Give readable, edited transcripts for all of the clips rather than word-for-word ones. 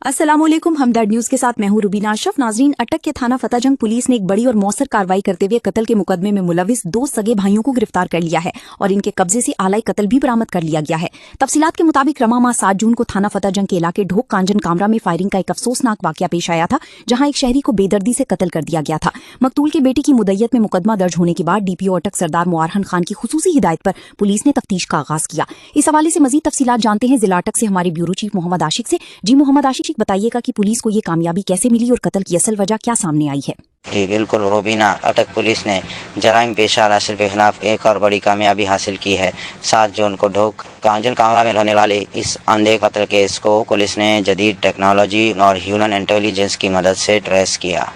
अस्सलाम वालेकुम। हमदर्द न्यूज के साथ मैं हूं रुबीना अशरफ। नाजरीन, अटक के थाना फतेहजंग पुलिस ने एक बड़ी और मौसर कार्रवाई करते हुए कत्ल के मुकदमे में मुलविस 2 सगे भाइयों को गिरफ्तार कर लिया है और इनके कब्जे से आलाई कत्ल भी बरामद कर लिया गया है। तफसीलात के मुताबिक रमा माह 7 जून को थाना फतेहजंग के इलाके ढोक कांजन कामरा में फायरिंग का एक अफसोसनाक वाकया पेश आया था, जहां एक शहरी को बेदर्दी से कत्ल कर दिया गया था। मकतूल के बेटे की मुद्दत में मुकदमा दर्ज होने के बाद डीपीओ अटक सरदार मुआरहन खान की खुसूसी हिदायत पर पुलिस ने तफ्तीश का आगाज किया। इस हवाले से मजीद तफसीलात जानते हैं जिला अटक से हमारे ब्यूरो चीफ मोहम्मद आशिक से। जी मोहम्मद आशिक, बताइएगा कि पुलिस को ये कामयाबी कैसे मिली और कत्ल की असल वजह क्या सामने आई है? जी बिल्कुल रोबीना, अटक पुलिस ने जराइम पेशा अनासर के खिलाफ एक और बड़ी कामयाबी हासिल की है। 7 जून को ढोक कांजन कामरा में रहने वाले इस अंधे कत्ल केस को पुलिस ने जदीद टेक्नोलॉजी और ह्यूमन इंटेलिजेंस की मदद से ट्रेस किया।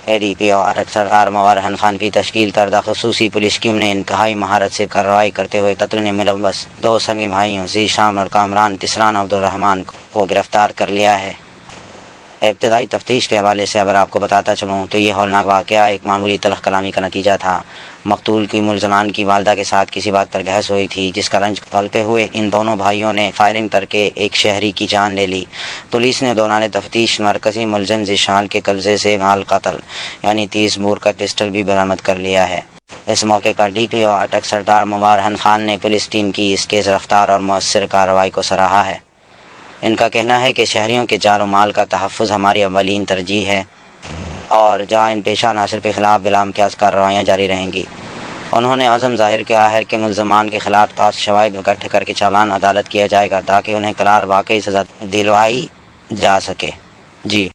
एडीपीओ अटक सरदार मुआरहन खान की तश्कील करदा खुसूसी पुलिस टीम ने इंतहाई महारत से कार्रवाई करते हुए कत्ल में मुलव्वस 2 सगे भाइयों ज़ीशान और कामरान तिसरान अब्दुर्रहमान को गिरफ्तार कर लिया है। इब्तदाई तफ्तीश के हवाले से अगर आपको बताता चलूँ तो ये हौलनाक वाक़या एक मामूली तलख़ कलामी का नतीजा था। मकतूल की मुलज़मान की वालदा के साथ किसी बात पर बहस हुई थी, जिसका रंज पालते हुए इन दोनों भाइयों ने फायरिंग करके एक शहरी की जान ले ली। पुलिस ने दौरान तफ्तीश मरकज़ी मुलज़म ज़ीशान के कब्ज़े से माल कत्ल यानी 30 बोर का पिस्टल भी बरामद कर लिया है। इस मौके पर डीपीओ अटक सरदार मुआरहन खान ने पुलिस टीम की इस केस रफ्तार और मौसर कार्रवाई को सराहा है। इनका कहना है कि शहरियों के जान और माल का तहफ़्फ़ुज़ हमारी अव्वलीन तरजीह है और जराइम पेशा अनासर के खिलाफ बिलामक्यास कार्रवाइयाँ जारी रहेंगी। उन्होंने अज़म ज़ाहिर किया है कि मुल्ज़मान के खिलाफ खास शवाहिद इकट्ठे करके चालान अदालत किया जाएगा ताकि उन्हें करार वाकई सज़ा दिलवाई जा सके। जी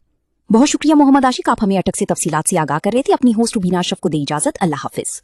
बहुत शुक्रिया मोहम्मद आशिक, आप हमें अटक से तफसीलात से आगाह कर रहे थे। अपनी होस्ट रुबीना अशरफ को दे इजाजत। अल्लाह हाफिज।